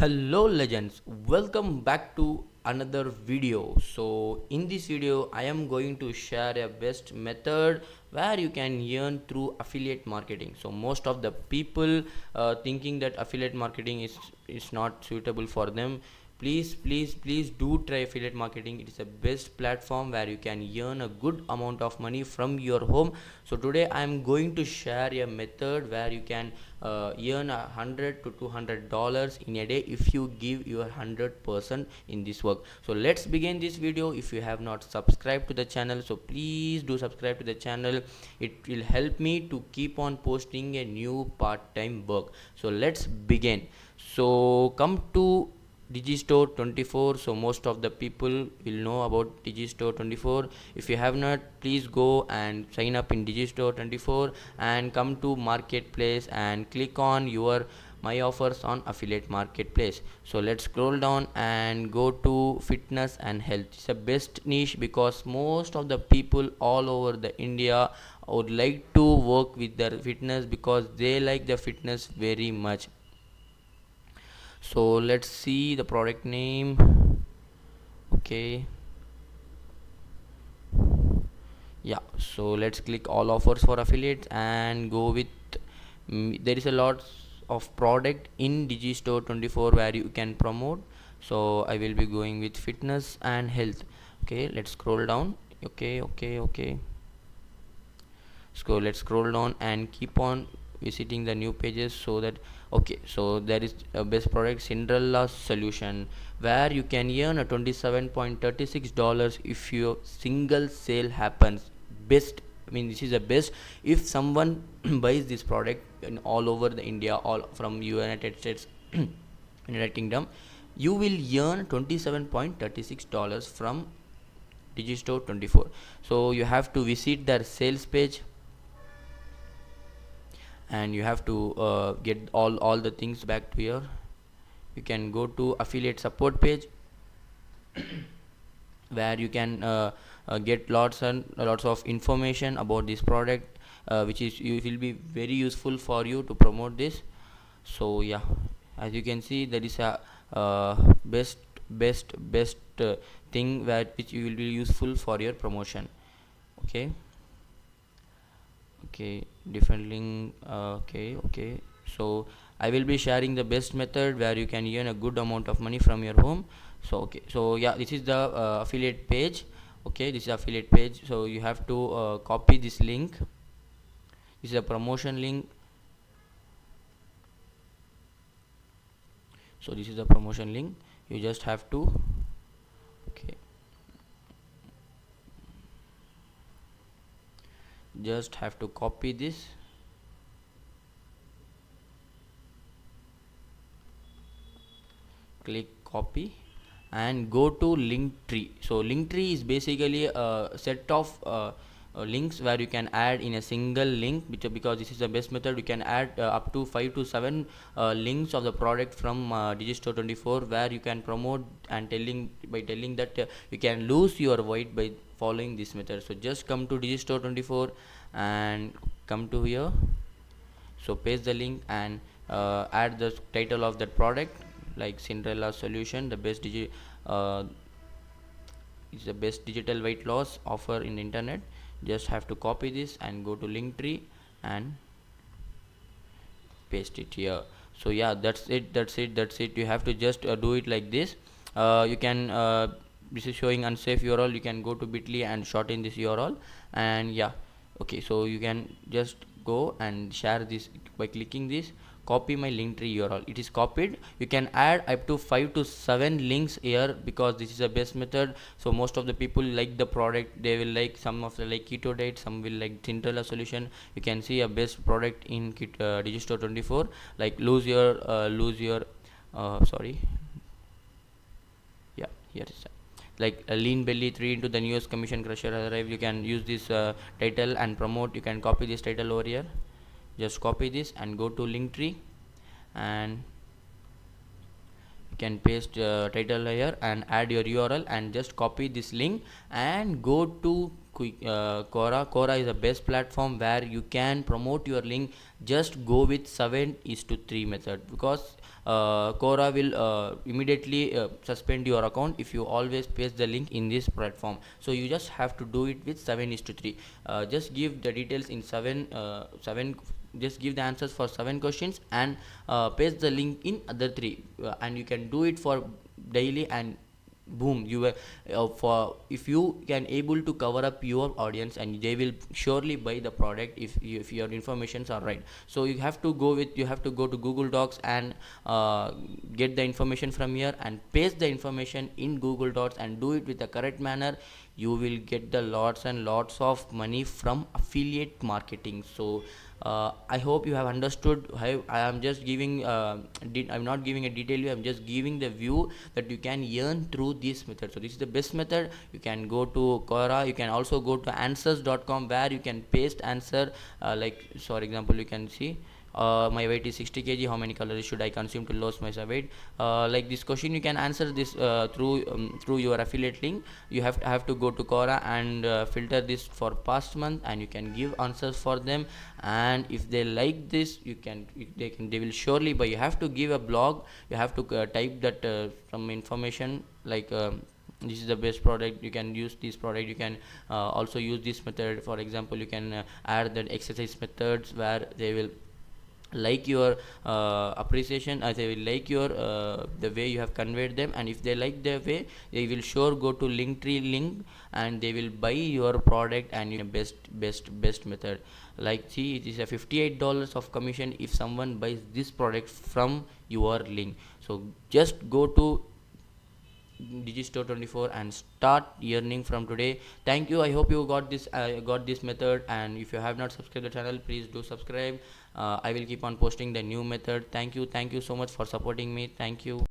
Hello legends, welcome back to another video. So in this video I am going to share a best method where you can earn through affiliate marketing. So most of the people thinking that affiliate marketing is not suitable for them. Please do try affiliate marketing. It is the best platform where you can earn a good amount of money from your home. So today I am going to share a method where you can earn $100 to $200 in a day if you give your 100% in this work. So let's begin this video. If you have not subscribed to the channel, so please do subscribe to the channel. It will help me to keep on posting a new part-time work. So let's begin. So come to Digistore 24. So most of the people will know about Digistore 24. If you have not, please go and sign up in Digistore 24 and come to marketplace and click on your my offers on affiliate marketplace. So let's scroll down and go to fitness and health. It's a best niche because most of the people all over the India would like to work with their fitness because they like the fitness very much. So let's see the product name. Okay, yeah, so let's click all offers for affiliates and go with there is a lot of product in Digistore 24 where you can promote. So I will be going with fitness and health. Okay, let's scroll down. Okay, so let's scroll down and keep on visiting the new pages. So that okay, so there is a best product Cinderella solution where you can earn a $27.36 if your single sale happens. Best, I mean, this is the best. If someone buys this product in all over the India, all from United States, United Kingdom, you will earn $27.36 from Digistore 24. So you have to visit their sales page and you have to get all the things back to here. You can go to affiliate support page where you can get lots of information about this product, which is it will be very useful for you to promote this. So yeah, as you can see, there is a best thing where which will be useful for your promotion. Okay, okay, different link. Okay, so I will be sharing the best method where you can earn a good amount of money from your home. So okay, so yeah, this is the affiliate page. Okay, this is affiliate page. So you have to copy this link. This is a promotion link. So this is the promotion link. You just have to okay, just have to copy this. Click copy and go to Linktree. So Linktree is basically a set of links where you can add in a single link, because this is the best method. You can add up to 5 to 7 links of the product from Digistore 24 where you can promote and telling that you can lose your weight by following this method. So just come to Digistore 24 and come to here. So paste the link and add the title of that product like Cinderella solution, the best is the best digital weight loss offer in the internet. Just have to copy this and go to Linktree and paste it here. So yeah, that's it. You have to just do it like this. You can this is showing unsafe URL. You can go to bit.ly and shorten this URL. And yeah, okay, so you can just go and share this by clicking this. Copy my Linktree URL. It is copied. You can add up to 5 to 7 links here because this is the best method. So most of the people like the product. They will like some of the like keto diet, some will like Cinderella solution. You can see a best product in Digistore 24, like lose your sorry, yeah, here is like a lean belly 3 into the newest commission crusher arrive. You can use this title and promote. You can copy this title over here. Just copy this and go to Linktree and you can paste title here and add your URL and just copy this link and go to Quora is the best platform where you can promote your link. Just go with 7:3 method because Quora will immediately suspend your account if you always paste the link in this platform. So you just have to do it with 7:3. Just give the details in 7 just give the answers for 7 questions and paste the link in other three, and you can do it for daily, and boom, you were for if you can able to cover up your audience, and they will surely buy the product if your informations are right. So you have to go to Google Docs and get the information from here and paste the information in Google Docs and do it with the correct manner. You will get the lots and lots of money from affiliate marketing. So I hope you have understood how I am just giving I'm not giving a detail view, I'm just giving the view that you can earn through this method. So this is the best method. You can go to Quora, you can also go to answers.com where you can paste answer, like for example you can see my weight is 60 kg, how many calories should I consume to lose my weight, like this question you can answer this through your affiliate link. You have to go to Quora and filter this for past month, and you can give answers for them, and if they like this they will surely buy. You have to give a blog, you have to type that some information like this is the best product, you can use this product. You can also use this method. For example, you can add that exercise methods where they will like your appreciation, as they will like your the way you have conveyed them, and if they like the way, they will sure go to Linktree link and they will buy your product. And you best method, like see, it is a $58 of commission if someone buys this product from your link. So just go to Digistore 24 and start earning from today. Thank you. I hope you got this method, and if you have not subscribed the channel, please do subscribe. I will keep on posting the new method. Thank you so much for supporting me. Thank you.